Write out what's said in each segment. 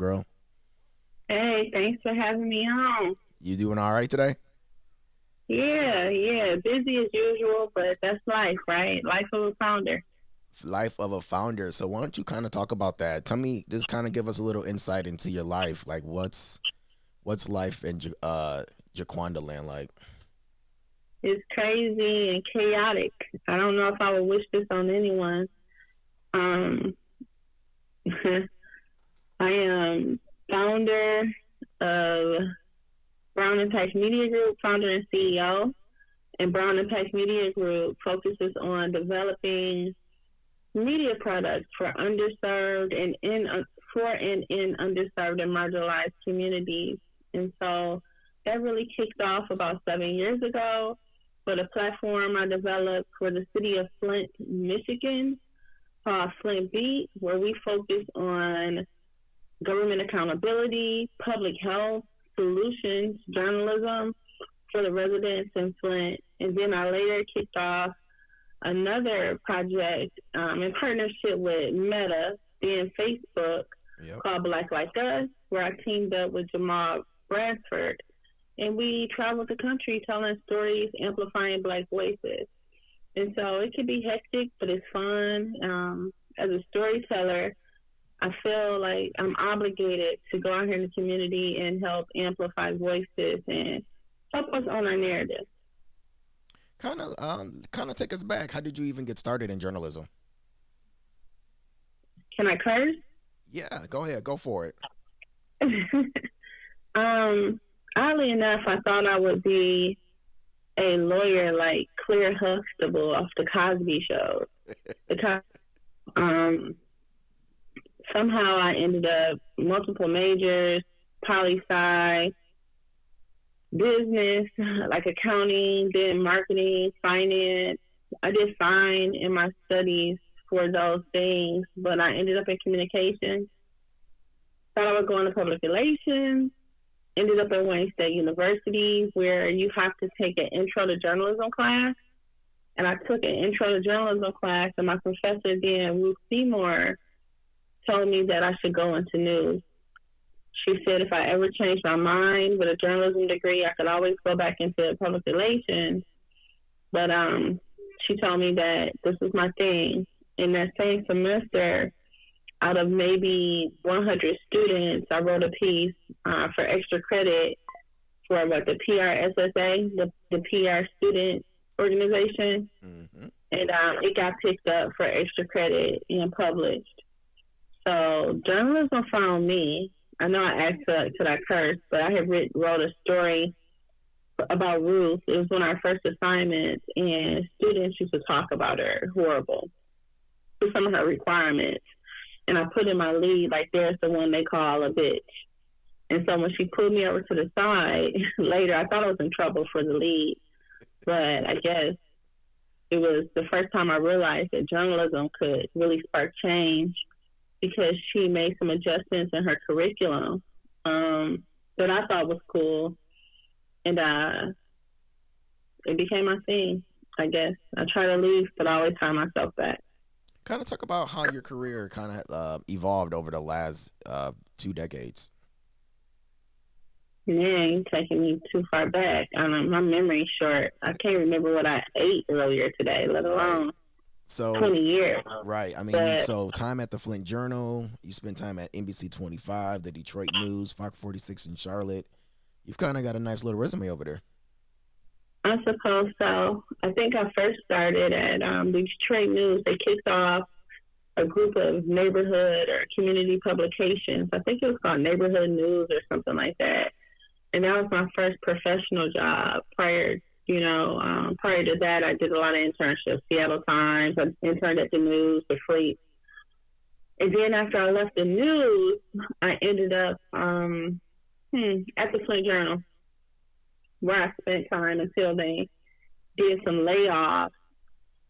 girl? Hey, thanks for having me on. You doing all right today? Yeah, busy as usual, but that's life, right? Life of a founder. Life of a founder. So why don't you kind of talk about that? Tell me, just kind of give us a little insight into your life. Like, what's life in Jaquanda land like? It's crazy and chaotic. I don't know if I would wish this on anyone. Um, I am founder of Brown Impact Media Group, founder and CEO. And Brown Impact Media Group focuses on developing media products for underserved and in underserved and marginalized communities. And so that really kicked off about 7 years ago with a platform I developed for the city of Flint, Michigan, called Flint Beat, where we focus on government accountability, public health, solutions, journalism for the residents in Flint. And then I later kicked off another project in partnership with Meta, then Facebook, Yep. called Black Like Us, where I teamed up with Jamal Bradford. And we traveled the country telling stories, amplifying Black voices. And so it can be hectic, but it's fun. As a storyteller, I feel like I'm obligated to go out here in the community and help amplify voices and help us on our narrative. Kind of take us back. How did you even get started in journalism? Can I curse? Yeah, go ahead, go for it. Oddly enough, I thought I would be a lawyer like Claire Huxtable off the Cosby Show. Because somehow I ended up multiple majors, poli sci, business, like accounting, then marketing, finance. I did fine in my studies for those things, but I ended up in communications. Thought I would go into public relations. Ended up at Wayne State University, where you have to take an intro to journalism class. And I took an intro to journalism class, and my professor then, Ruth Seymour, told me that I should go into news. She said if I ever changed my mind with a journalism degree, I could always go back into public relations. But she told me that this was my thing. In that same semester, out of maybe 100 students, I wrote a piece for extra credit for the PRSSA, the PR student organization. Mm-hmm. And it got picked up for extra credit and published. So journalism found me. I know I asked could I curse, but I had wrote a story about Ruth. It was one of our first assignments, and students used to talk about her horrible for some of her requirements. And I put in my lead, like, there's the one they call a bitch. And so when she pulled me over to the side later, I thought I was in trouble for the lead. But I guess it was the first time I realized that journalism could really spark change, because she made some adjustments in her curriculum that I thought was cool. And it became my thing, I guess. I try to leave, but I always find myself back. Kind of talk about how your career kind of evolved over the last 2 decades. Man, you're taking me too far back. My memory's short. I can't remember what I ate earlier today, let alone So 20 years. right, I mean, But so time at the Flint Journal, you spent time at NBC 25, the Detroit News, Fox 46 in Charlotte. You've kind of got a nice little resume over there. I suppose so. I think I first started at the Detroit News. They kicked off a group of neighborhood or community publications. I think it was called Neighborhood News or something like that. And that was my first professional job. Prior to that, I did a lot of internships. Seattle Times. I interned at the News for free. And then after I left the News, I ended up at the Flint Journal, where I spent time until they did some layoffs.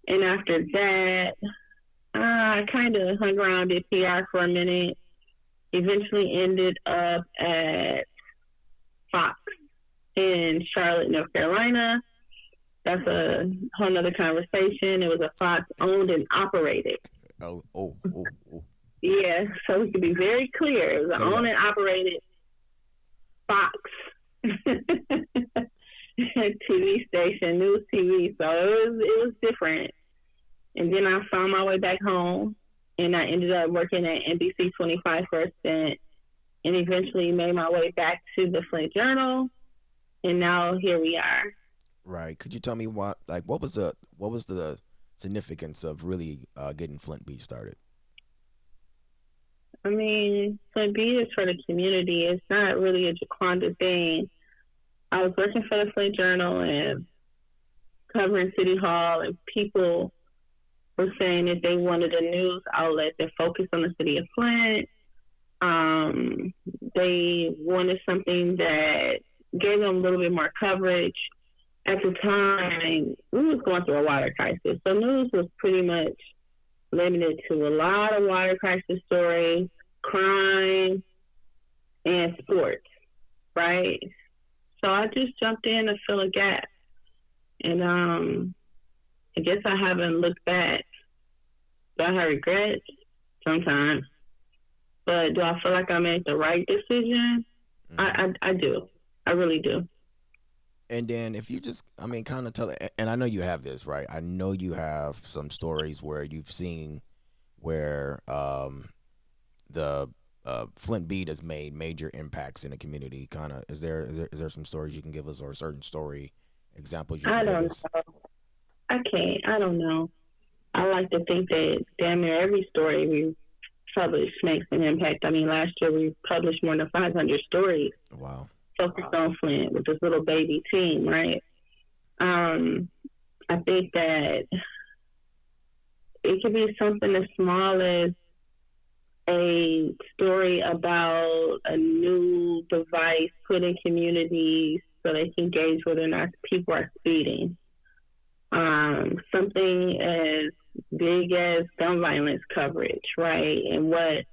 And after that, I kind of hung around, did PR for a minute, eventually ended up at Fox in Charlotte, North Carolina. That's a whole nother conversation. It was a Fox owned and operated. Oh. Yeah, so we can be very clear. It was an Say owned and less. operated Fox TV station, news TV. So it was different. And then I found my way back home, and I ended up working at NBC 25 for a stint, and eventually made my way back to the Flint Journal, and now here we are. Right. Could you tell me what was the significance of really getting Flint Beat started? I mean, Flint Beat is for the community. It's not really a Jiquanda thing. I was working for the Flint Journal and covering City Hall, and people were saying that they wanted a news outlet that focused on the city of Flint. They wanted something that gave them a little bit more coverage. At the time, we was going through a water crisis, so news was pretty much limited to a lot of water crisis stories, crime, and sports, right? So I just jumped in to fill a gap, and I guess I haven't looked back. Do I have regrets? Sometimes. But do I feel like I made the right decision? Mm-hmm. I do. I really do. And then if you just, I mean, kind of tell it, and I know you have this, right? I know you have some stories where you've seen where the Flint Beat has made major impacts in the community. Kind of, is there some stories you can give us, or certain story examples you can I give don't us? know. I can't. I don't know. I like to think that damn near every story we publish makes an impact. I mean, last year we published more than 500 stories Wow. focused on Flint with this little baby team, right? I think that it could be something as small as a story about a new device put in communities so they can gauge whether or not people are speeding. Something as big as gun violence coverage, right? And what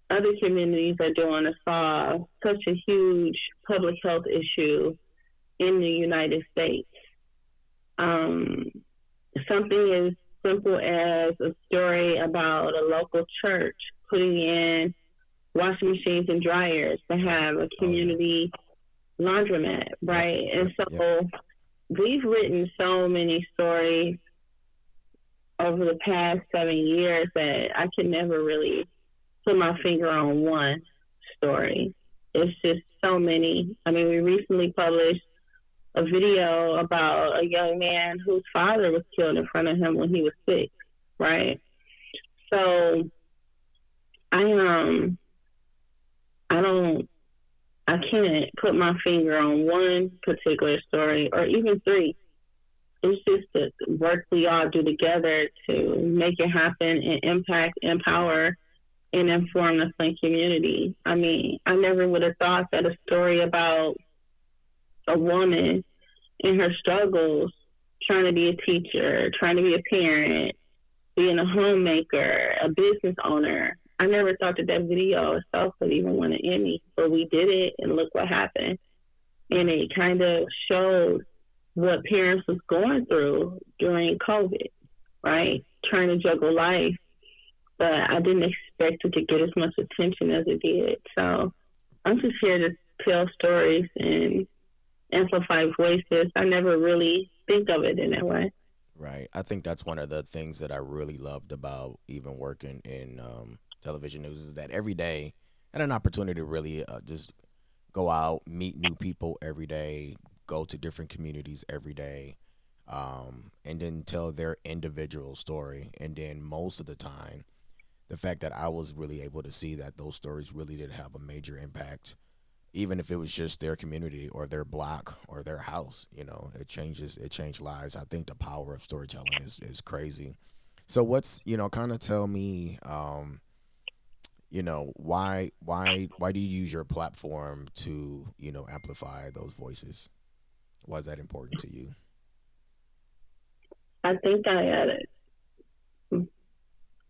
other communities are doing to solve such a huge public health issue in the United States. Something as simple as a story about a local church putting in washing machines and dryers to have a community laundromat, right? And so we've written so many stories over the past 7 years that I can never really put my finger on one story. It's just so many. I mean, we recently published a video about a young man whose father was killed in front of him when he was 6, right? So I can't put my finger on one particular story or even 3. It's just the work we all do together to make it happen and impact, empower, and inform the Flint community. I mean, I never would have thought that a story about a woman and her struggles, trying to be a teacher, trying to be a parent, being a homemaker, a business owner. I never thought that video itself would even win an Emmy, but we did it, and look what happened. And it kind of showed what parents was going through during COVID, right? Trying to juggle life, but I didn't expect it to get as much attention as it did. So I'm just here to tell stories and amplify voices. I never really think of it in that way. Right. I think that's one of the things that I really loved about even working in television news is that every day I had an opportunity to really just go out, meet new people every day, go to different communities every day, and then tell their individual story. And then most of the time, the fact that I was really able to see that those stories really did have a major impact, even if it was just their community or their block or their house, it changed lives. I think the power of storytelling is crazy. So what's, kind of tell me, why do you use your platform to, amplify those voices? Why is that important to you? I think I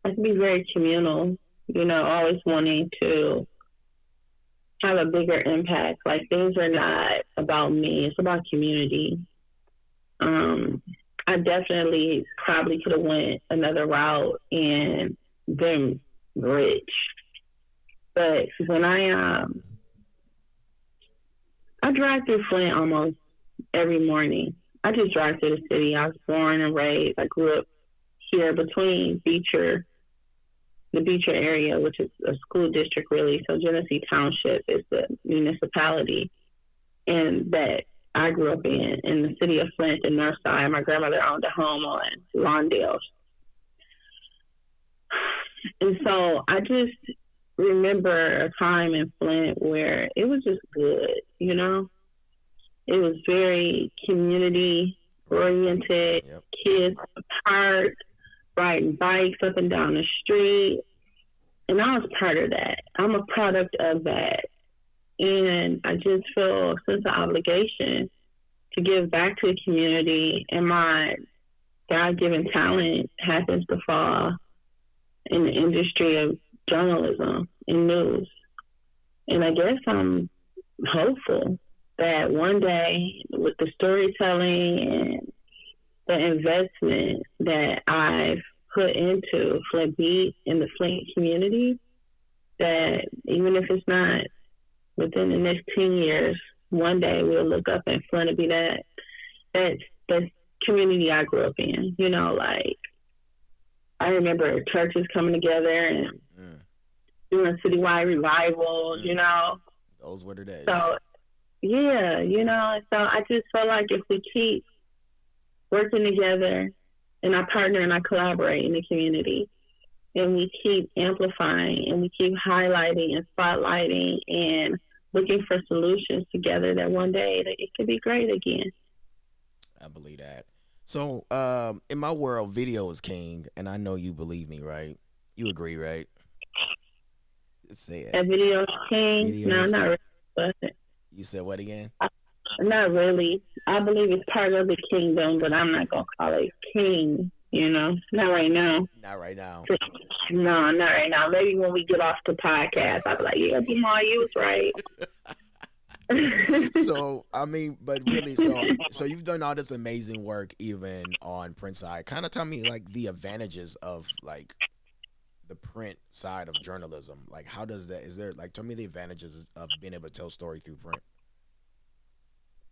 can be very communal, always wanting to have a bigger impact. Like, things are not about me, it's about community. I definitely probably could have went another route and been rich. But when I drive through Flint almost every morning. I just drive through the city. I was born and raised. I grew up here between the Beecher area, which is a school district really. So Genesee Township is the municipality, and that I grew up in the city of Flint and Northside. My grandmother owned a home on Lawndale. And so I just remember a time in Flint where it was just good, you know? It was very community oriented, Yep. kids park, riding bikes up and down the street. And I was part of that. I'm a product of that. And I just feel a sense of obligation to give back to the community. And my God given talent happens to fall in the industry of journalism and news. And I guess I'm hopeful that one day, with the storytelling and the investment that I've put into Flint Beat and the Flint community, that even if it's not within the next 10 years, one day we'll look up and Flint will be that community I grew up in. You know, like I remember churches coming together and doing citywide revivals, you know. Those were the days. So, yeah, you know, so I just feel like if we keep working together and I partner and I collaborate in the community and we keep amplifying and we keep highlighting and spotlighting and looking for solutions together, that one day that it could be great again. I believe that. So, in my world, video is king, and I know you believe me, right? You agree, right? Say it. That video king? Video No, is not king. really. But You said what again? not really. I believe it's part of the kingdom, but I'm not going to call it king, you know? Not right now. Not right now. No, not right now. Maybe when we get off the podcast, I'll be like, yeah, Jamal, you was right. So I mean, but really, so you've done all this amazing work even on print side. Kind of tell me like the advantages of like the print side of journalism. Like how does that is there like tell me the advantages of being able to tell story through print?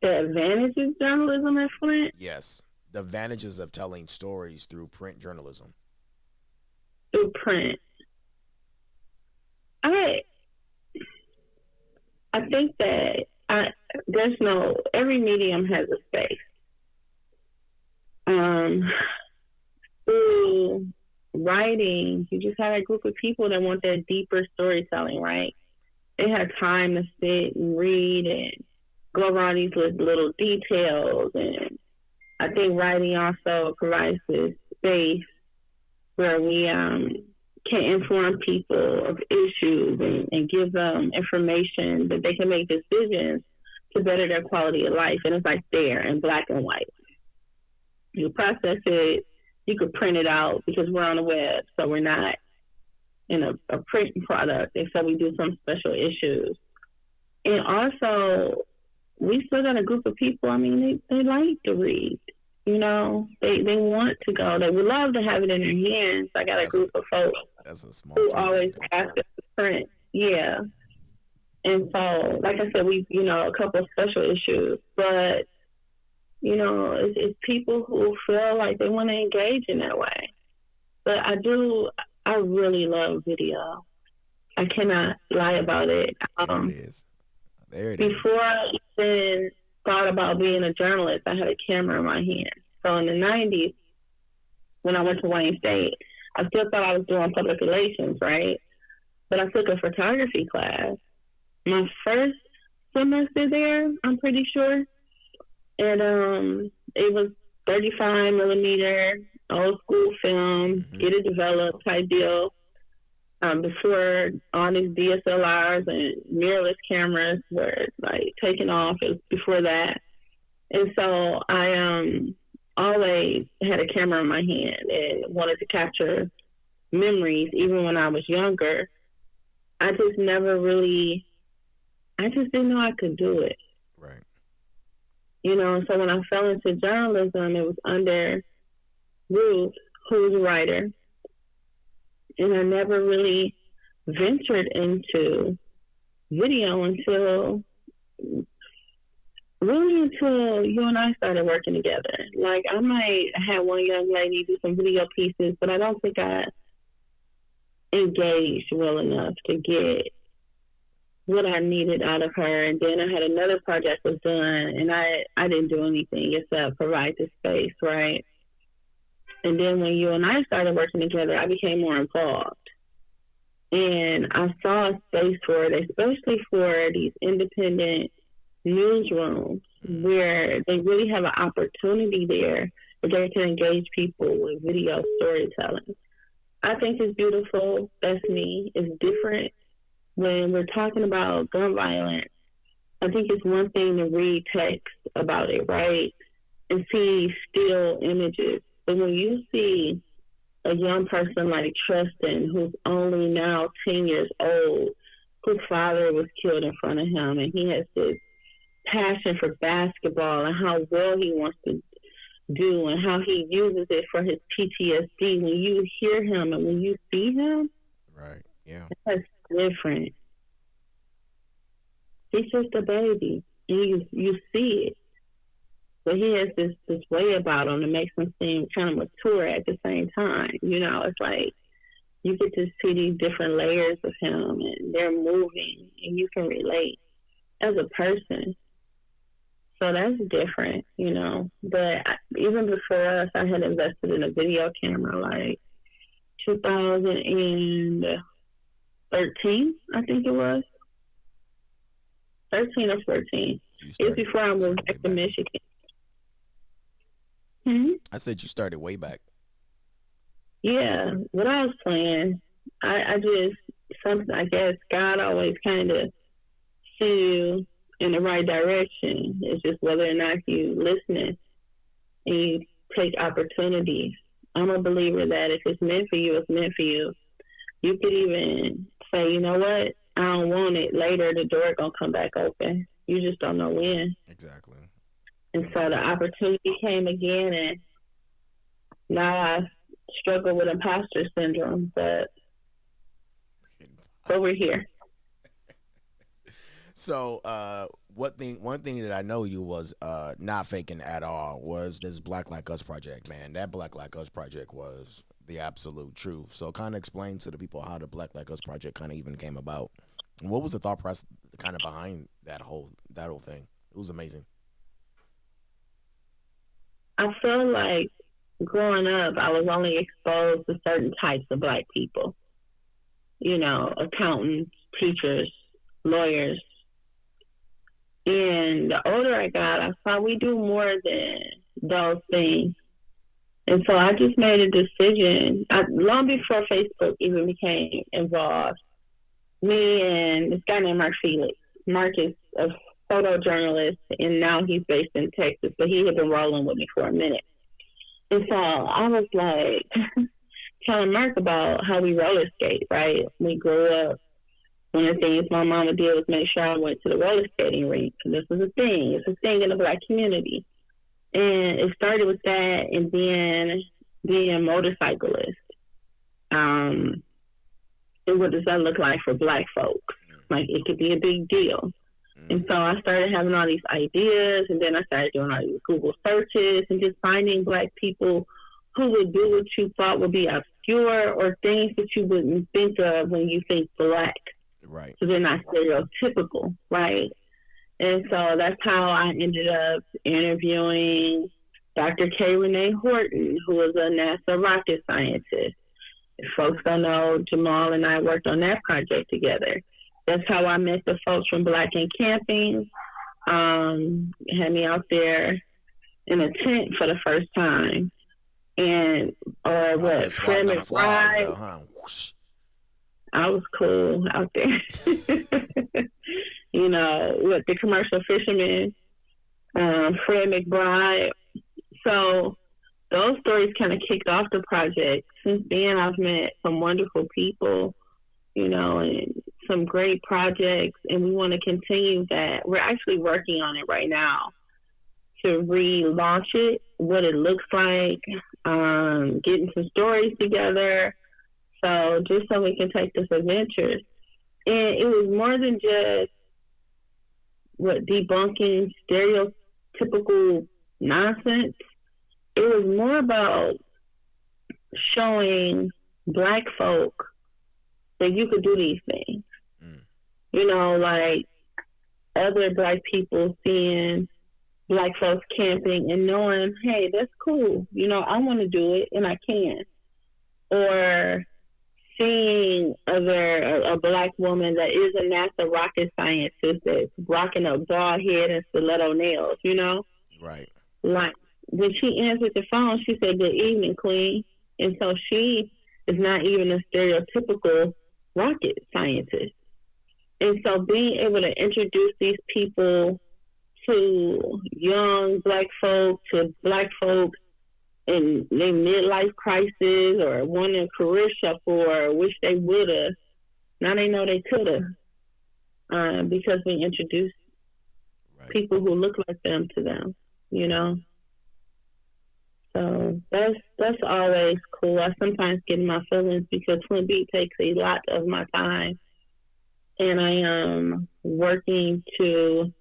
The advantages of journalism at Flint? Yes. The advantages of telling stories through print journalism. Through print. I think that there's no, every medium has a space. Through writing, you just have a group of people that want that deeper storytelling, right? They have time to sit and read and go over all these little details. And I think writing also provides this space where we can inform people of issues and give them information that they can make decisions to better their quality of life. And it's like there in black and white. You process it, you could print it out because we're on the web, so we're not in a print product, and so we do some special issues. And also, we still got a group of people, I mean, they like to read. You know, they want to go. They would love to have it in their hands. I got a group of folks who always ask us to print. Yeah. And so, like I said, we, you know, a couple of special issues, but, you know, it's people who feel like they want to engage in that way. But I really love video. I cannot lie about it. There it is. There it Before is. I even thought about being a journalist, I had a camera in my hand. So in the 90s, when I went to Wayne State, I still thought I was doing public relations, right? But I took a photography class. My first semester there, I'm pretty sure. And it was 35 millimeter, old school film, get it developed type deal. Before all these DSLRs and mirrorless cameras were like taking off, it was before that. And so I always had a camera in my hand and wanted to capture memories even when I was younger. I just didn't know I could do it. Right. You know, so when I fell into journalism, it was under Ruth, who was a writer. and I never really ventured into video until you and I started working together. Like, I might have one young lady do some video pieces, but I don't think I engaged well enough to get what I needed out of her. And then I had another project was done, and I didn't do anything except provide the space, right? And then when you and I started working together, I became more involved. And I saw a space for it, especially for these independent newsrooms where they really have an opportunity there where they can engage people with video storytelling. I think it's beautiful. That's me. It's different when we're talking about gun violence. I think it's one thing to read text about it, right? And see still images. But when you see a young person like Tristan, who's only now 10 years old, whose father was killed in front of him, and he has this passion for basketball and how well he wants to do and how he uses it for his PTSD. When you hear him and when you see him, Right. Yeah. that's different. He's just a baby, and you see it. But he has this way about him that makes him seem kind of mature at the same time. You know, it's like you get to see these different layers of him, and they're moving, and you can relate as a person. So that's different, you know. But even before us, I had invested in a video camera, like 2013, I think it was. 13 or 14. It's before I moved back to Michigan. I said you started way back. Yeah, what I was playing, I guess God always kind of see you in the right direction. It's just whether or not you listening and you take opportunities. I'm a believer that if it's meant for you, it's meant for you. You could even say, you know what, I don't want it. Later, the door gonna come back open. You just don't know when. Exactly. And so the opportunity came again, and now I struggle with imposter syndrome, but we're here. So, one thing that I know you was not faking at all was this Black Like Us project, man. That Black Like Us project was the absolute truth. So, kind of explain to the people how the Black Like Us project kind of even came about, and what was the thought process kind of behind that whole thing. It was amazing. I feel like growing up, I was only exposed to certain types of Black people. You know, accountants, teachers, lawyers. And the older I got, I saw we do more than those things. And so I just made a decision, long before Facebook even became involved. Me and this guy named Mark Felix. Mark is a photojournalist, and now he's based in Texas, but he had been rolling with me for a minute. And so I was like telling Mark about how we roller skate, right? We grew up. One of the things my mama did was make sure I went to the roller skating rink. This was a thing. It's a thing in the Black community. And it started with that, and then being a motorcyclist. And what does that look like for Black folks? Like, it could be a big deal. And so I started having all these ideas, and then I started doing all these Google searches and just finding Black people who would do what you thought would be obscure or things that you wouldn't think of when you think Black. Right. So they're not stereotypical, right? And so that's how I ended up interviewing Dr. K. Renee Horton, who was a NASA rocket scientist. If folks don't know, Jamal and I worked on that project together. That's how I met the folks from Black and Camping. Had me out there in a tent for the first time. And Fred McBride. I was cool out there. You know, with the commercial fisherman, Fred McBride. So those stories kind of kicked off the project. Since then, I've met some wonderful people, you know, and some great projects, and we want to continue that. We're actually working on it right now to relaunch it, what it looks like, getting some stories together, So just so we can take this adventure. And it was more than just what debunking stereotypical nonsense. It was more about showing black folk that you could do these things. Mm. You know, like other black people seeing black folks camping and knowing, hey, that's cool. You know, I want to do it and I can. Or seeing a black woman that is a NASA rocket scientist that's rocking a bald head and stiletto nails, you know? Right. Like, when she answered the phone, she said, good evening, Queen. And so she is not even a stereotypical rocket scientist. And so being able to introduce these people to young black folk, to black folks in their midlife crisis or wanting a career shuffle or wish they would have, now they know they could have, because we introduce people who look like them to them, you know. So that's always cool. I sometimes get in my feelings because Flint Beat takes a lot of my time, and I am working to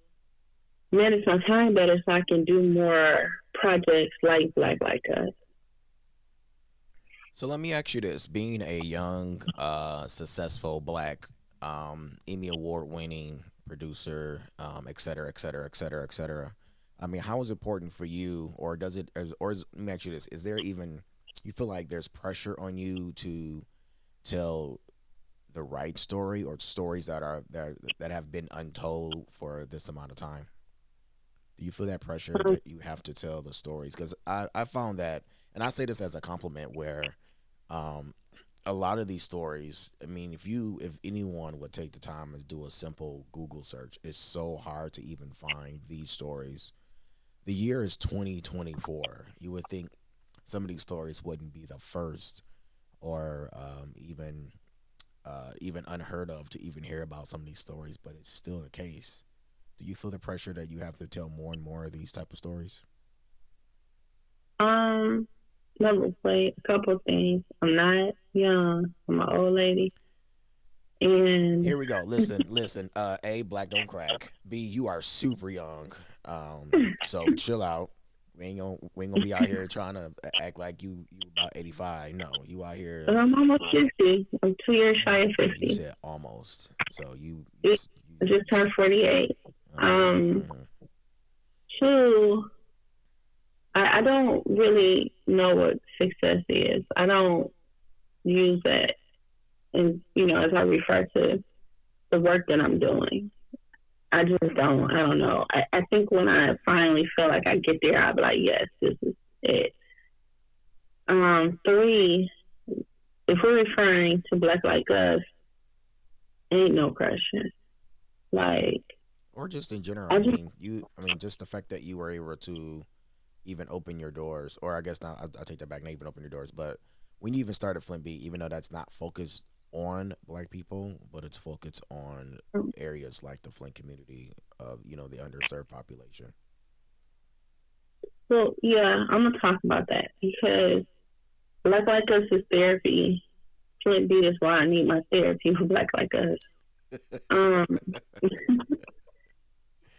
manage my time better so I can do more projects like Black Like Us. So let me ask you this: being a young, successful black, Emmy Award winning producer, et cetera, et cetera, et cetera, et cetera. I mean, how is it important for you, or does it, let me ask you this: is there even, you feel like there's pressure on you to tell the right story or stories that have been untold for this amount of time? Do you feel that pressure that you have to tell the stories? Because I found that, and I say this as a compliment, where a lot of these stories, I mean, if anyone would take the time to do a simple Google search, it's so hard to even find these stories. The year is 2024. You would think some of these stories wouldn't be the first or even unheard of to even hear about some of these stories, but it's still the case. Do you feel the pressure that you have to tell more and more of these type of stories? A couple of things. I'm not young. I'm an old lady. And here we go. Listen. A, black don't crack. B, you are super young. So chill out. We ain't gonna be out here trying to act like you about 85. No, you out here. But I'm almost 50. I'm 2 years shy of 50. You said almost. So you just turned 48. Two, I don't really know what success is. I don't use that, and as I refer to the work that I'm doing. I just don't. I don't know. I think when I finally feel like I get there, I'll be like, yes, this is it. Three, if we're referring to Black Like Us, ain't no pressure. Like, or just in general. I mean, just the fact that you were able to even open your doors, or I guess not. I take that back. Not even open your doors, but when you even started Flint Beat, even though that's not focused on black people, but it's focused on areas like the Flint community of the underserved population. Well, yeah, I'm gonna talk about that because Black Like Us is therapy. Flint Beat is why I need my therapy for Black Like Us.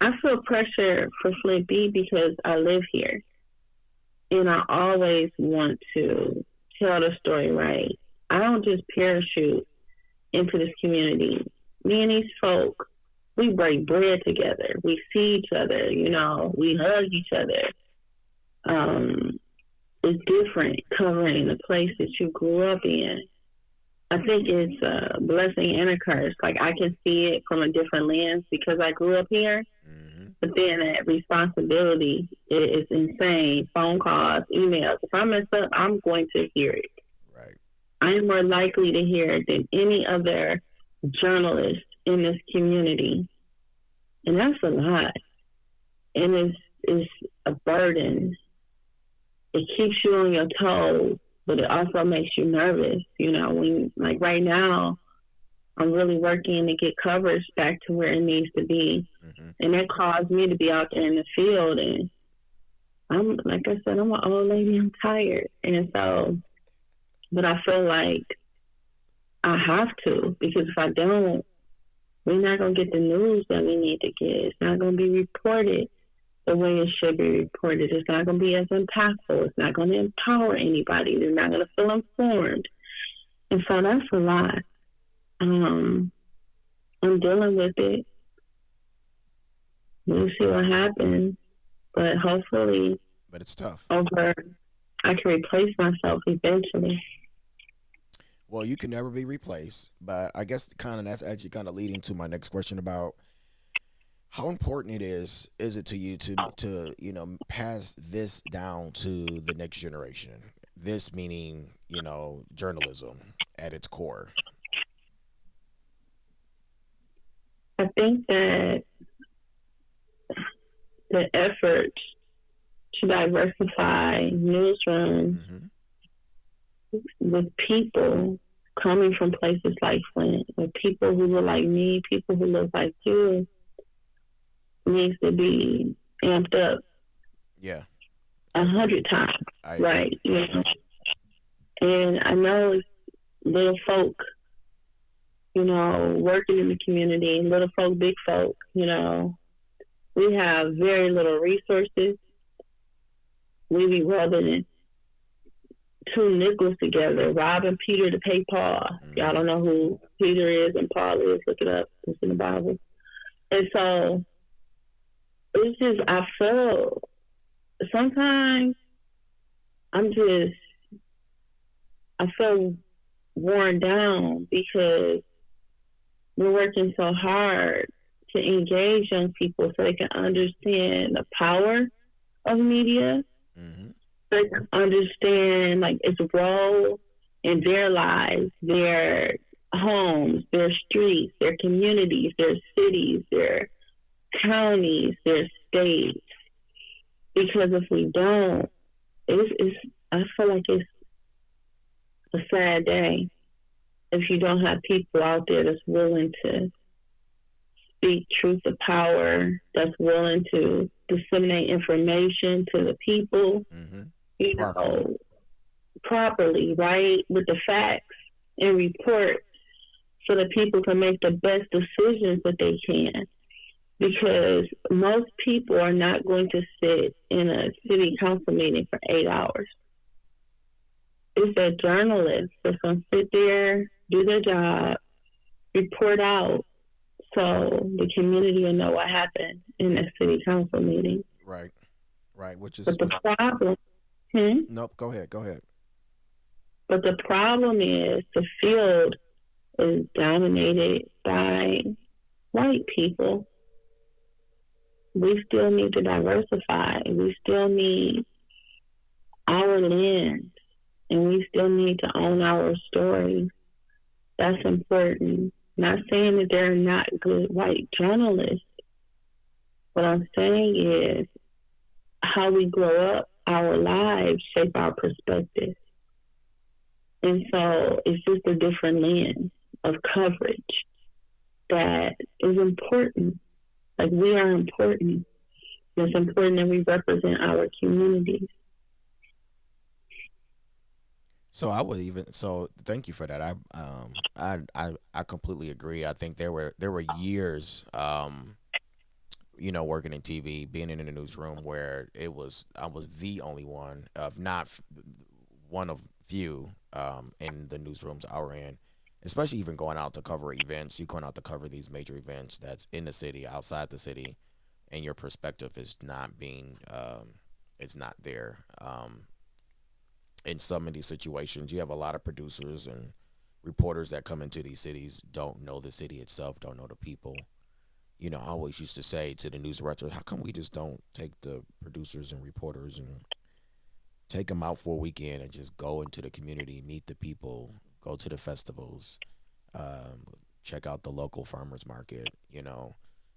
I feel pressure for Flint Beat because I live here, and I always want to tell the story right. I don't just parachute into this community. Me and these folk, we break bread together. We see each other, we hug each other. It's different covering the place that you grew up in. I think it's a blessing and a curse. Like, I can see it from a different lens because I grew up here. Mm-hmm. But then that responsibility is insane. Phone calls, emails. If I mess up, I'm going to hear it. Right. I am more likely to hear it than any other journalist in this community. And that's a lot. And it's a burden. It keeps you on your toes, but it also makes you nervous. When, like right now, I'm really working to get coverage back to where it needs to be. Mm-hmm. And that caused me to be out there in the field. And I'm, like I said, I'm an old lady, I'm tired. And so, but I feel like I have to, because if I don't, we're not gonna get the news that we need to get. It's not gonna be reported the way it should be reported. It's not gonna be as impactful. It's not gonna empower anybody. They're not gonna feel informed. And so that's a lot. Um, I'm dealing with it. We'll see what happens. But hopefully, But it's tough. over, I can replace myself eventually. Well, you can never be replaced, but I guess kind of that's actually kind of leading to my next question about how important it is it to you to pass this down to the next generation. This meaning journalism at its core. I think that the effort to diversify newsrooms Hmm. with people coming from places like Flint, with people who look like me, people who look like you, needs to be amped up Yeah, I a agree. hundred times, I agree. right? You know? And I know it's little folk, working in the community, little folk, big folk, we have very little resources. We be rubbing two nickels together, robbing Peter to pay Paul. Y'all Hmm. don't know who Peter is and Paul is. Look it up. It's in the Bible. And so it's just, I feel sometimes I'm just, I feel worn down because we're working so hard to engage young people so they can understand the power of media, Hmm. they can understand like its role in their lives, their homes, their streets, their communities, their cities, their counties, their states. Because if we don't, it's I feel like it's a sad day if you don't have people out there that's willing to speak truth to power, that's willing to disseminate information to the people, Hmm. you Properly. know, properly, right? With the facts and reports so that people can make the best decisions that they can. Because most people are not going to sit in a city council meeting for 8 hours. It's a journalist that's going to sit there, do their job, report out so the community will know what happened in that city council meeting. Right. Right. Which is But the what. problem, hmm? Nope. Go ahead. Go ahead. But the problem is the field is dominated by white people. We still need to diversify. We still need our land, and we still need to own our stories. That's important. Not saying that there are not good white journalists. What I'm saying is how we grow up, our lives shape our perspective. And so it's just a different lens of coverage that is important. Like we are important. It's important that we represent our communities. So I would even so thank you for that. I completely agree. I think there were years working in TV, being in the newsroom where I was the only one of not one of few in the newsrooms I were in, especially even going out to cover events. You going out to cover these major events that's in the city, outside the city, and your perspective is not being it's not there. In some of these situations, you have a lot of producers and reporters that come into these cities don't know the city itself, don't know the people. I always used to say to the news director, how come we just don't take the producers and reporters and take them out for a weekend and just go into the community, meet the people, go to the festivals, um, check out the local farmers market,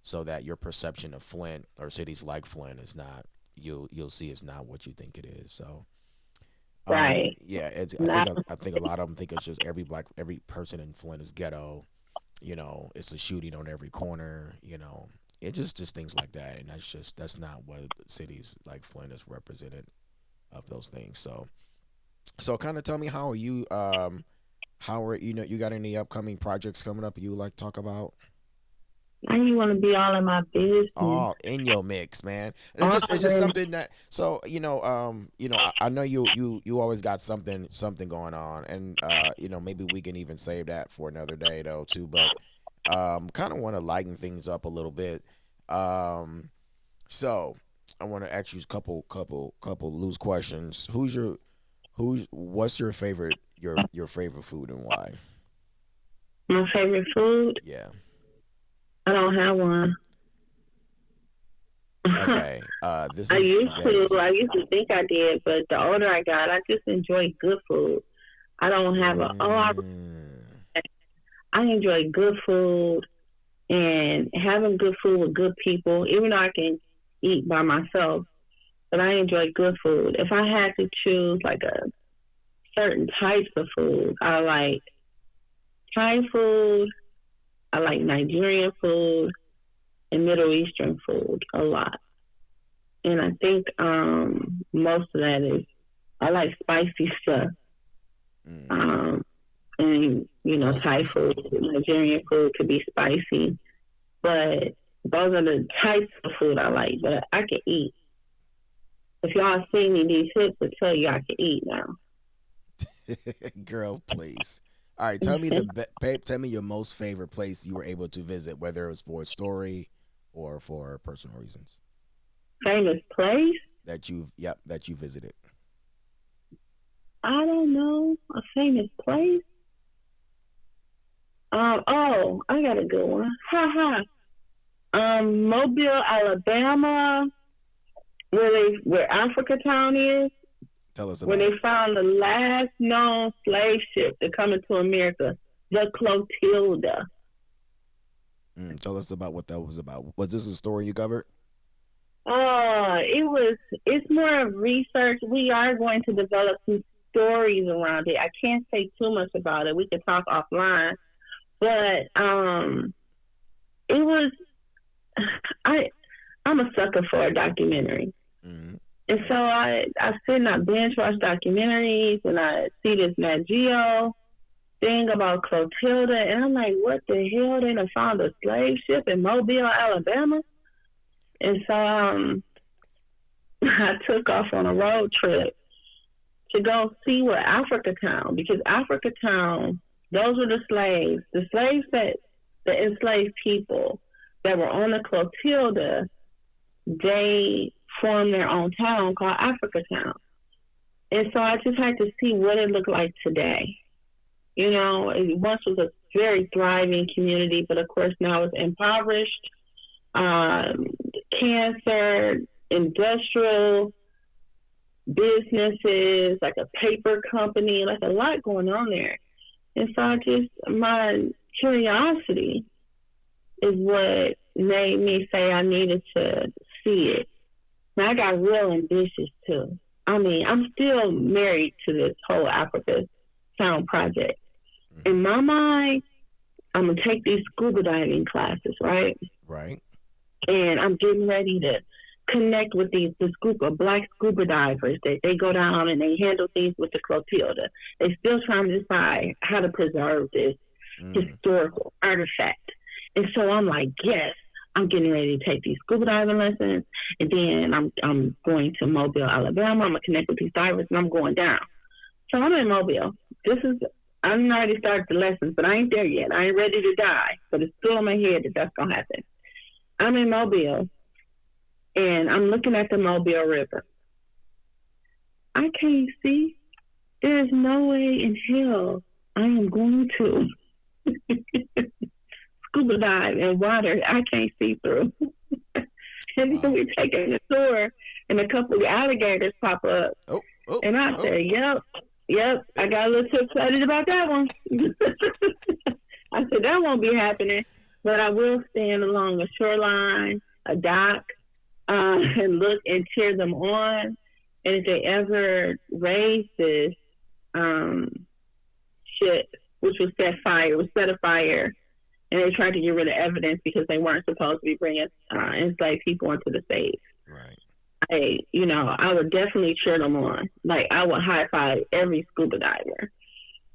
so that your perception of Flint or cities like Flint is not you'll see it's not what you think it is. So Right. yeah, Not I think a lot of them think it's just every person in Flint is ghetto. It's a shooting on every corner. It just things like that, and that's not what cities like Flint is represented of those things. So kind of tell me Howard, you got any upcoming projects coming up you would like to talk about? Now you want to be all in my business. All in your mix, man. All It's just in. something that so I know you always got something going on, and maybe we can even save that for another day though too. But kind of want to lighten things up a little bit. Um, so I want to ask you a couple loose questions. What's your favorite food and why? My favorite food? Yeah. I don't have one. Okay. This I is used very to. easy. I used to think I did, but the older I got, I just enjoy good food. I don't have a. Oh, Mm. I enjoy good food and having good food with good people. Even though I can eat by myself, but I enjoy good food. If I had to choose like a certain types of food, I like Thai food. I like Nigerian food and Middle Eastern food a lot. And I think most of that is I like spicy stuff. Mm. Um, and All Thai spicy. food, Nigerian food could be spicy, but those are the types of food I like. But I can eat. If y'all see me, these hips will tell you I can eat now. Girl, please. All right, babe, tell me your most favorite place you were able to visit, whether it was for a story or for personal reasons Famous place? that you visited. I don't know. A famous place? Oh, I got a good one. Ha ha. Mobile, Alabama, where Africa Town is, Tell us where about they it. found the last known slave ship to come into America, the Clotilda. Tell us about what that was about. Was this a story you covered? It's more of research. We are going to develop some stories around it. I can't say too much about it. We can talk offline. But it was I I'm a sucker for a documentary. Mm-hmm. And so I sit and I binge watch documentaries and I see this Nat Geo thing about Clotilda and I'm like, what the hell? They done found a slave ship in Mobile, Alabama? And so I took off on a road trip to go see where Africa Town, because Africa Town, those were the slaves that the enslaved people that were on the Clotilda, they formed their own town called Africa Town. And so I just had to see what it looked like today. It once was a very thriving community, but of course now it's impoverished, um, cancer, industrial businesses, like a paper company, like a lot going on there. And so my curiosity is what made me say I needed to see it. Now I got real ambitious too. I mean, I'm still married to this whole Africa Sound project. Mm-hmm. In my mind, I'm gonna take these scuba diving classes, right? Right. And I'm getting ready to connect with this group of black scuba divers that they go down and they handle things with the Clotilda. They still trying to decide how to preserve this Mm. historical artifact. And so I'm like, yes, I'm getting ready to take these scuba diving lessons, and then I'm going to Mobile, Alabama. I'm gonna connect with these divers, and I'm going down. So I'm in Mobile. I'm already started the lessons, but I ain't there yet. I ain't ready to die, but it's still in my head that that's gonna happen. I'm in Mobile, and I'm looking at the Mobile River. I can't see. There's no way in hell I am going to scuba dive in water I can't see through. And then Wow. we taking the tour, and a couple of alligators pop up, Oh, oh, and I oh. said, "Yep, I got a little too excited about that one." I said that won't be happening, but I will stand along a shoreline, a dock, and look and cheer them on. And if they ever raise this um, ship, which was set afire, and they tried to get rid of evidence because they weren't supposed to be bringing enslaved people into the states. Right. I would definitely cheer them on. Like I would high five every scuba diver.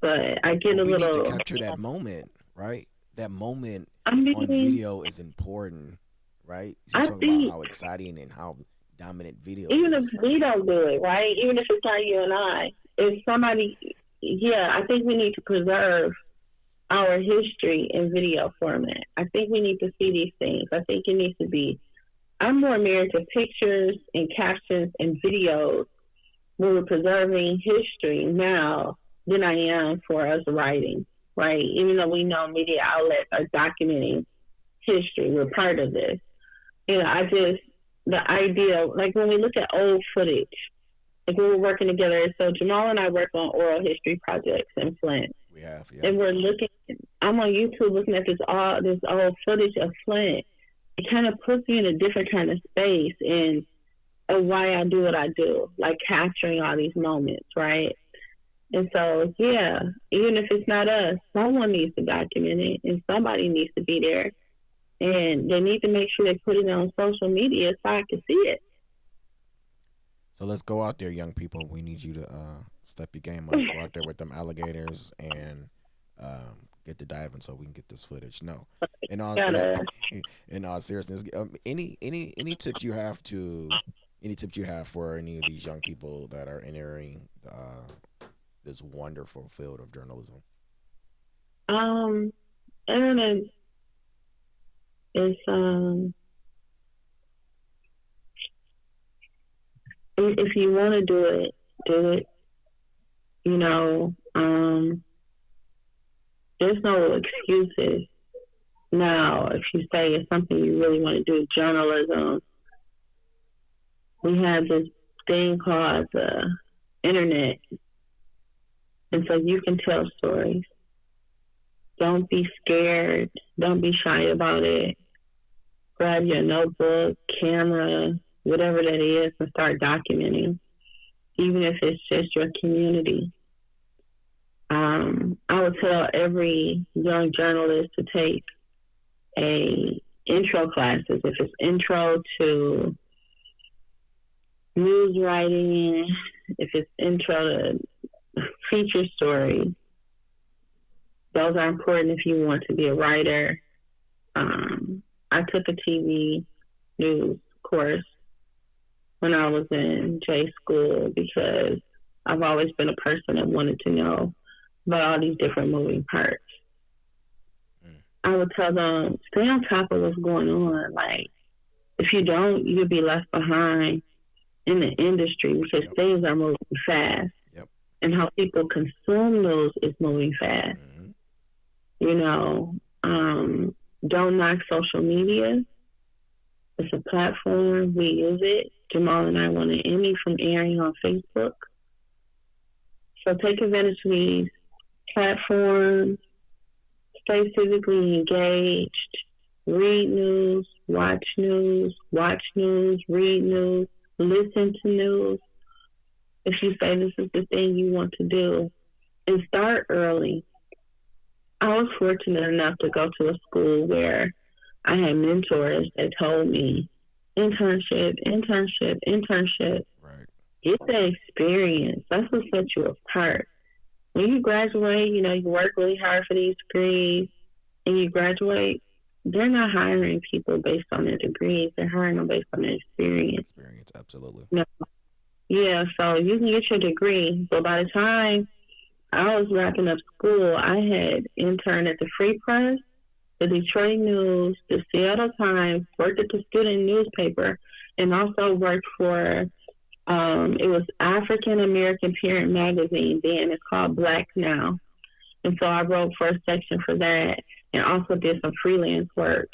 but I get But a we need to little. capture that moment, right? That moment I on mean, video is important, right? You I talk about think how exciting and how dominant video even if is. we don't do it, right? Even if it's not you and I, if somebody, yeah, I think we need to preserve our history in video format. I think we need to see these things. I think it needs to be. I'm more married to pictures and captions and videos when we're preserving history now than I am for us writing, right? Even though we know media outlets are documenting history, we're part of this. I just, the idea, like when we look at old footage, like we were working together, so Jamal and I work on oral history projects in Flint. We have, yeah. And we're looking, I'm on YouTube looking at this old footage of Flint. It kind of puts me in a different kind of space and of why I do what I do, like capturing all these moments, right? And so, yeah, even if it's not us, someone needs to document it and somebody needs to be there. And they need to make sure they put it on social media so I can see it. So let's go out there, young people. We need you to step your game up. Go out there with them alligators and get to diving so we can get this footage. No, in all Gotta, in all seriousness, any tips you have to any tips you have for any of these young people that are entering this wonderful field of journalism? um, internet is, if you want to do it, do it. You know, there's no excuses now. If you say it's something you really want to do, journalism, we have this thing called the internet. And so you can tell stories. Don't be scared. Don't be shy about it. Grab your notebook, camera, whatever that is, and start documenting, even if it's just your community. I would tell every young journalist to take a intro classes. If it's intro to news writing, if it's intro to feature stories, those are important if you want to be a writer. I took a TV news course when I was in J school because I've always been a person that wanted to know about all these different moving parts. Mm. I would tell them, stay on top of what's going on. Like, if you don't, you'll be left behind in the industry because Yep. things are moving fast Yep. and how people consume news is moving fast. Hmm. You know, don't knock social media. It's a platform. We use it. Jamal and I won an Emmy from airing on Facebook. So take advantage of these platforms. Stay physically engaged. Read news, watch news, read news, listen to news. If you say this is the thing you want to do, and start early. I was fortunate enough to go to a school where I had mentors that told me internship, internship, internship. Right. Get the experience. That's what sets you apart. When you graduate, you work really hard for these degrees and you graduate, they're not hiring people based on their degrees. They're hiring them based on their experience. Experience, absolutely. You know? Yeah, so you can get your degree, but by the time I was wrapping up school, I had interned at the Free Press, the Detroit News, the Seattle Times, worked at the student newspaper, and also worked for, it was African American Parent Magazine then. It's called Black Now. And so I wrote for a section for that and also did some freelance work.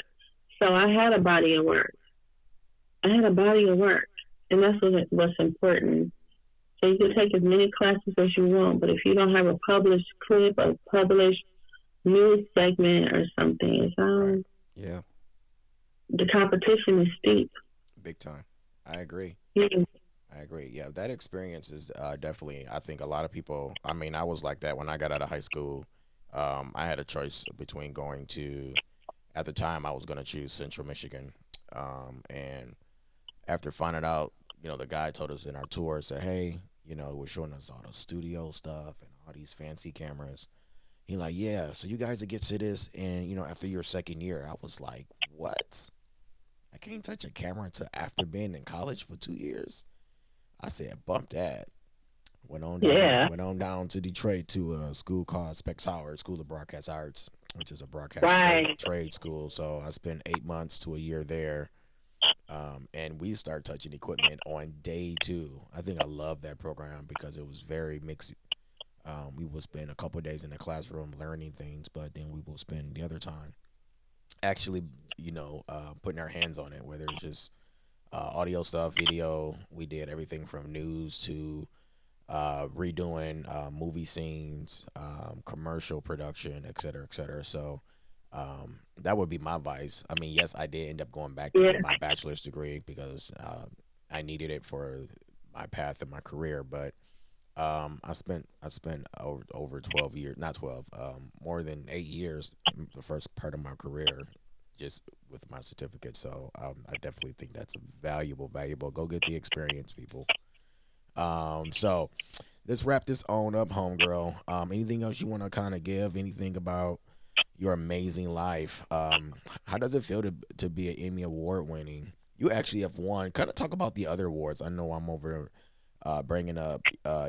So I had a body of work. And that's what's important. So you can take as many classes as you want, but if you don't have a published clip, a published news segment or something, Right. Yeah. the competition is steep. Big time. I agree. Yeah. I agree. Yeah, that experience is definitely. I think a lot of people. I mean, I was like that when I got out of high school. I had a choice between going to. At the time, I was going to choose Central Michigan, and after finding out, the guy told us in our tour said, "Hey, we're showing us all the studio stuff and all these fancy cameras. He like, yeah, so you guys will get to this, and after your second year. I was like, what? I can't touch a camera until after being in college for 2 years. I said, bump that. Yeah. Went on down to Detroit to a school called Specs Howard School of Broadcast Arts, which is a broadcast Right. trade school. So I spent 8 months to a year there, and we start touching equipment on day two. I think I love that program because it was very mixed. We will spend a couple of days in the classroom learning things, but then we will spend the other time actually, putting our hands on it, whether it's just audio stuff, video. We did everything from news to redoing movie scenes, commercial production, et cetera, et cetera. So that would be my advice. I mean, yes, I did end up going back to Yeah. get my bachelor's degree because I needed it for my path in my career. But I spent over 12 years, not 12, more than 8 years, in the first part of my career, just with my certificate. So I definitely think that's a valuable. Go get the experience, people. So let's wrap this on up, homegirl. Anything else you want to kind of give? Anything about your amazing life? How does it feel to be an Emmy Award winning? You actually have won. Kind of talk about the other awards. I know I'm over bringing up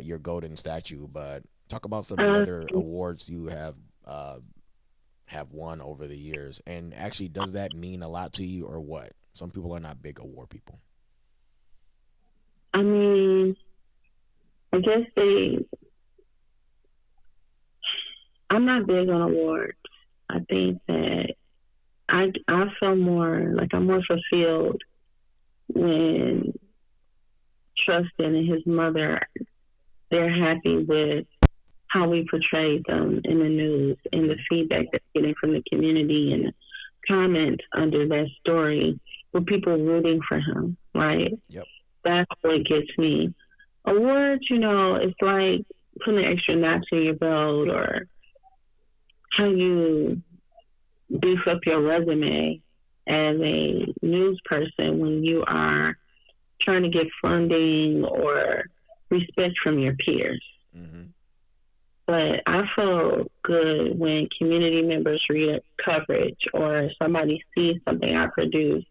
your golden statue, but talk about some of the Um, other awards you have won over the years. And actually, does that mean a lot to you, or what? Some people are not big award people. I mean, I guess I'm not big on awards. I think that I feel more like I'm more fulfilled when Trustin and his mother, they're happy with how we portrayed them in the news and the Hmm. feedback that's getting from the community and the comments under that story with people rooting for him, right? Yep. That's what gets me. Awards, it's like putting an extra notch in your belt or how you beef up your resume as a news person when you are trying to get funding or respect from your peers. Hmm. But I feel good when community members read coverage or somebody sees something I produced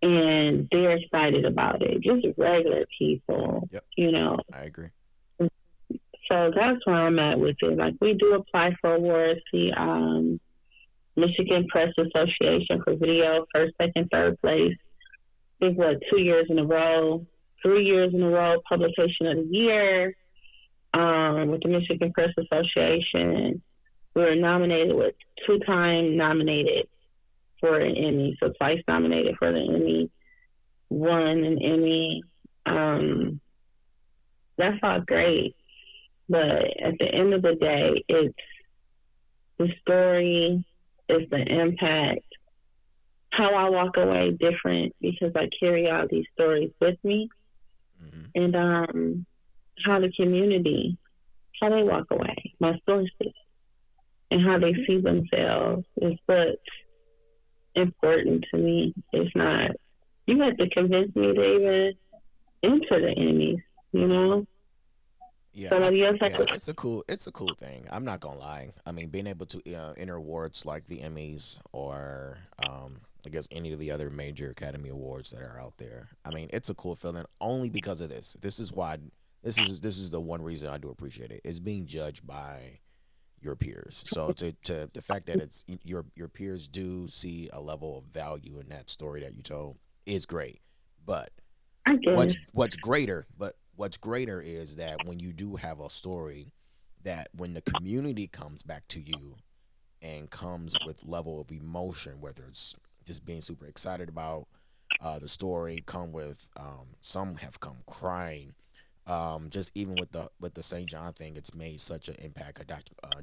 and they're excited about it. Just regular people, Yep. you know. I agree. So that's where I'm at with it. Like we do apply for awards. The Michigan Press Association for video, first, second, third place. I think what 2 years in a row, 3 years in a row, publication of the year with the Michigan Press Association. We were nominated with 2 time nominated for an Emmy, so twice nominated for the Emmy, won an Emmy. Um, that's all great, but at the end of the day, it's the story, it's the impact, how I walk away different because I carry all these stories with me, Hmm. and how the community, how they walk away, my sources, and how they see themselves is what's important to me. It's not, you have to convince me to even enter the Emmys, you know? Yeah, Somebody else has yeah, to, it's a cool thing. I'm not gonna lie. I mean, being able to enter awards like the Emmys or I guess any of the other major Academy Awards that are out there. I mean, it's a cool feeling only because of this. This is why. This is the one reason I do appreciate it. Is being judged by your peers. So to the fact that it's your peers do see a level of value in that story that you told is great. But I guess. what's greater is that when you do have a story that when the community comes back to you and comes with level of emotion, whether it's just being super excited about the story, come with some have come crying. Just even with the St. John thing, it's made such an impact.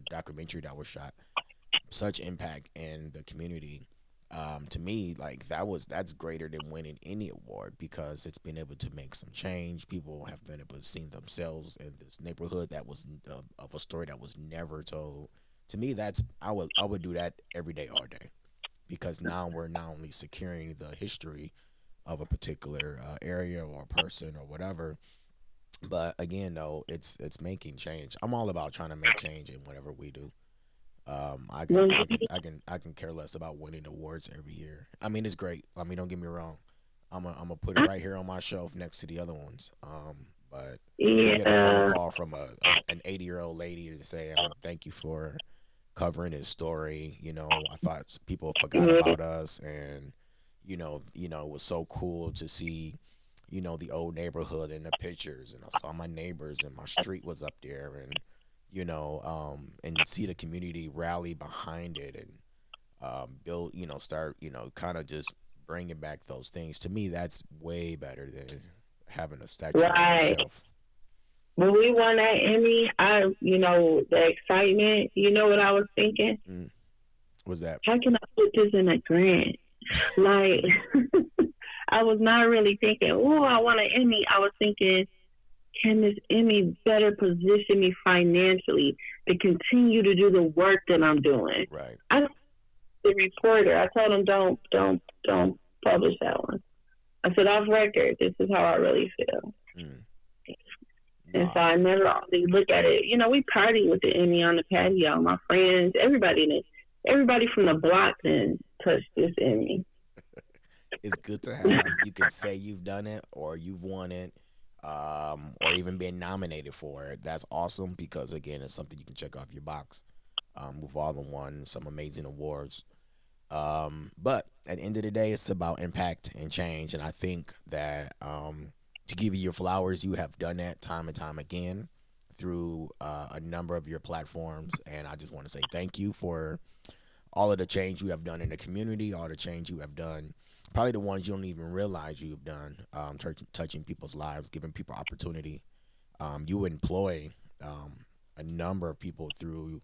Documentary that was shot, such impact in the community. To me, like that's greater than winning any award because it's been able to make some change. People have been able to see themselves in this neighborhood that was of a story that was never told. To me, that's I would do that every day, all day, because now we're not only securing the history of a particular area or person or whatever, But again, though, it's making change. I'm all about trying to make change in whatever we do. I can When I can I can I can care less about winning awards every year. I mean, it's great. I mean, don't get me wrong. I'm gonna put it right here on my shelf next to the other ones. But to get a phone yeah, call from an 80-year-old lady to say, thank you for covering his story. I thought people forgot yeah, about us, and it was so cool to see, the old neighborhood in the pictures, and I saw my neighbors, and my street was up there, and and see the community rally behind it, and build, start, kind of just bringing back those things. To me, that's way better than having a statue on my right. shelf. When we won that Emmy, the excitement. You know what I was thinking? Mm, was that? How can I put this in a grant? Like, I was not really thinking, oh, I want an Emmy. I was thinking, can this Emmy better position me financially to continue to do the work that I'm doing? Right. I the reporter. I told him, don't publish that one. I said, off record, this is how I really feel. Mm, And so nah. I never always look at it. We party with the Emmy on the patio. My friends, everybody from the block then touched this Emmy. It's good to have. You can say you've done it or you've won it, or even been nominated for it. That's awesome because again, it's something you can check off your box. We've all won some amazing awards. But at the end of the day, it's about impact and change. And I think that to give you your flowers, you have done that time and time again through a number of your platforms. And I just want to say thank you for all of the change you have done in the community, all the change you have done, probably the ones you don't even realize you've done, touching people's lives, giving people opportunity. You employ a number of people through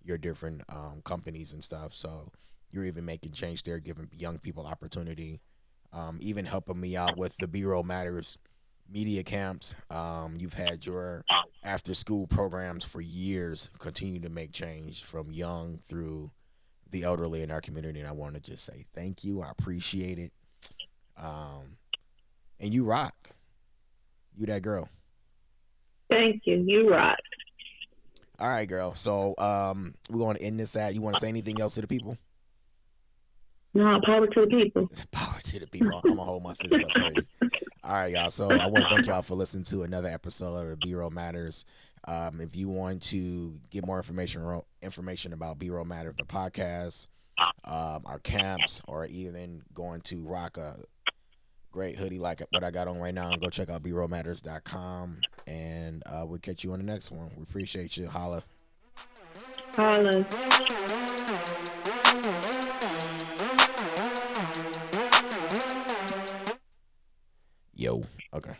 your different companies and stuff. So you're even making change there, giving young people opportunity, even helping me out with the B-Roll Matters media camps. You've had your after school programs for years, continue to make change from young through the elderly in our community. And I want to just say thank you. I appreciate it. Um, and you rock. You that girl. Thank you. You rock. All right, girl. So we're going to end this at. You want to say anything else to the people? No, power to the people. Power to the people. I'm gonna hold my fist up for you. All right, y'all. So I want to thank y'all for listening to another episode of B-Roll Matters. If you want to get more information about B-Roll Matters, the podcast, our camps, or even going to rock a great hoodie like what I got on right now, and go check out bromatters.com. And we'll catch you on the next one. We appreciate you. Holla. Holla. Yo. Okay.